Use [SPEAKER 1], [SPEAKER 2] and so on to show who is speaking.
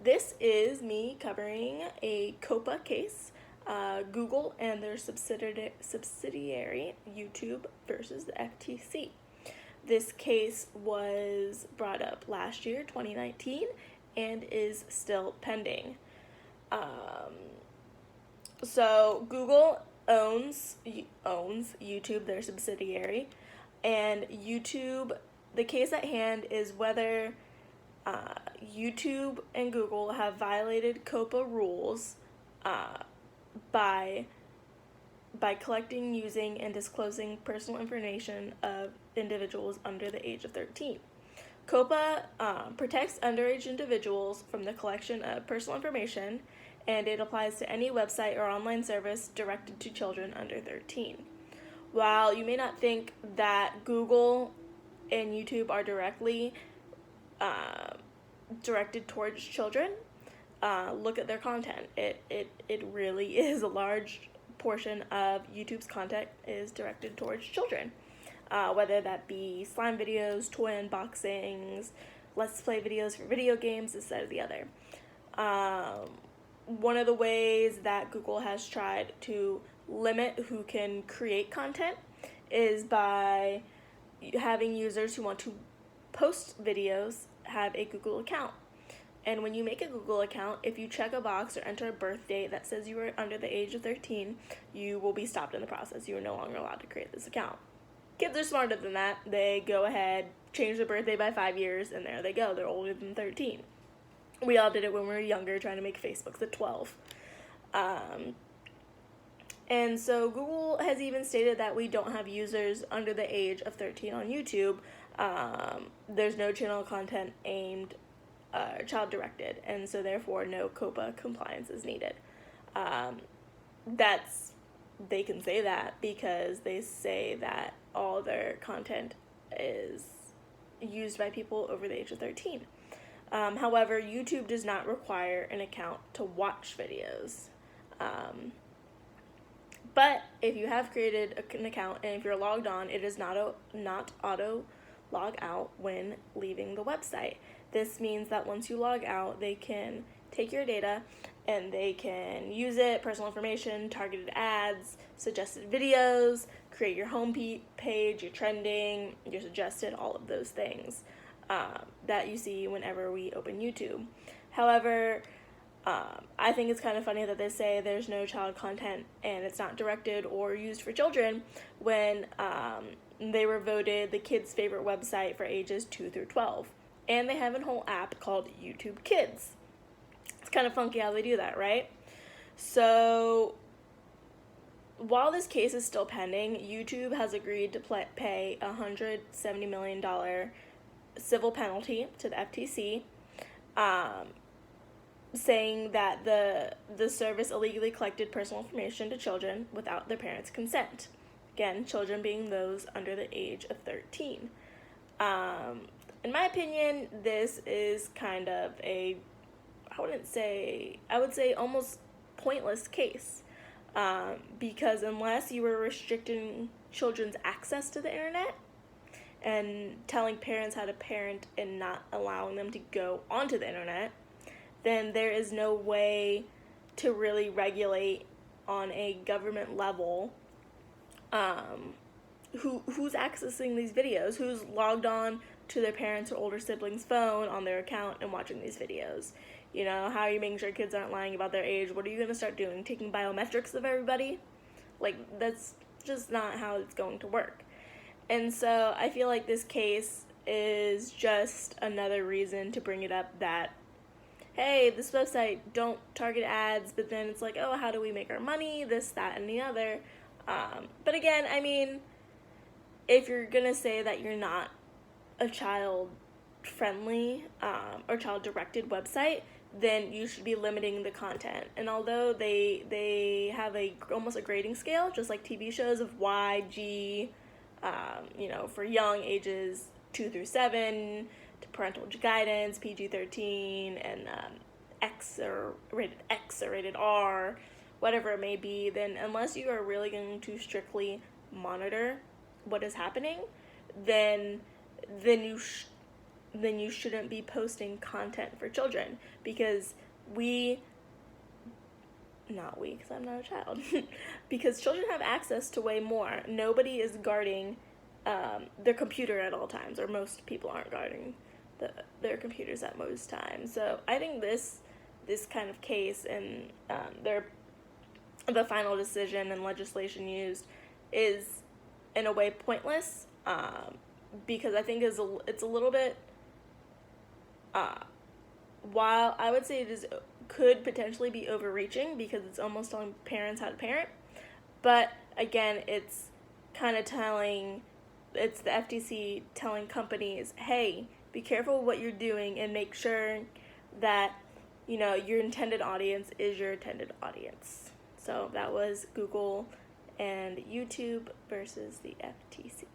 [SPEAKER 1] This is me covering a COPA case, Google and their subsidiary YouTube versus the FTC. This case was brought up last year, 2019, and is still pending. So Google owns YouTube, their subsidiary, and YouTube, the case at hand is whether YouTube and Google have violated COPA rules by collecting, using, and disclosing personal information of individuals under the age of 13. COPA protects underage individuals from the collection of personal information, and it applies to any website or online service directed to children under 13. While you may not think that Google and YouTube are directly directed towards children, look at their content. It really is a large portion of YouTube's content is directed towards children, whether that be slime videos, toy unboxings, let's play videos for video games, this, that, or the other. One of the ways that Google has tried to limit who can create content is by having users who want to post videos have a Google account. And when you make a Google account, if you check a box or enter a birth date that says you are under the age of 13, you will be stopped in the process. You are no longer allowed to create this account. Kids are smarter than that. They go ahead, change their birthday by 5 years, and there they go. They're older than 13. We all did it when we were younger, trying to make Facebooks at 12. And so Google has even stated that we don't have users under the age of 13 on YouTube. There's no channel content aimed child-directed, and so therefore no COPA compliance is needed. They can say that because they say that all their content is used by people over the age of 13. However, YouTube does not require an account to watch videos. But if you have created an account and if you're logged on, it is not auto log out when leaving the website. This means that once you log out, they can take your data and they can use it, personal information, targeted ads, suggested videos, create your home page, your trending, your suggested, all of those things that you see whenever we open YouTube. However, I think it's kind of funny that they say there's no child content and it's not directed or used for children when they were voted the kids' favorite website for ages 2 through 12. And they have a whole app called YouTube Kids. It's kind of funky how they do that, right? So while this case is still pending, YouTube has agreed to pay a $170 million civil penalty to the FTC, saying that the service illegally collected personal information to children without their parents' consent. Again, children being those under the age of 13. In my opinion, this is kind of I would say almost pointless case, because unless you were restricting children's access to the internet and telling parents how to parent and not allowing them to go onto the internet, then there is no way to really regulate on a government level who's accessing these videos, who's logged on to their parents' or older siblings' phone on their account and watching these videos. You know, how are you making sure kids aren't lying about their age? What are you going to start doing? Taking biometrics of everybody? Like, that's just not how it's going to work. And so I feel like this case is just another reason to bring it up that, hey, this website, don't target ads, but then it's like, oh, how do we make our money? This, that, and the other. But again, I mean, if you're going to say that you're not a child-friendly or child-directed website, then you should be limiting the content. And although they have almost a grading scale, just like TV shows of Y, G, for young ages 2 through 7, to parental guidance, PG-13, and X or rated R, whatever it may be, then unless you are really going to strictly monitor what is happening, then then you shouldn't be posting content for children, because because I'm not a child, because children have access to way more. Nobody is guarding their computer at all times, or most people aren't guarding their computers at most times. So I think this kind of case and the final decision and legislation used is in a way pointless, because I think it's a little bit, while I would say could potentially be overreaching, because it's almost telling parents how to parent, but again, it's it's the FTC telling companies, hey, be careful what you're doing and make sure that, your intended audience is your intended audience. So that was Google and YouTube versus the FTC.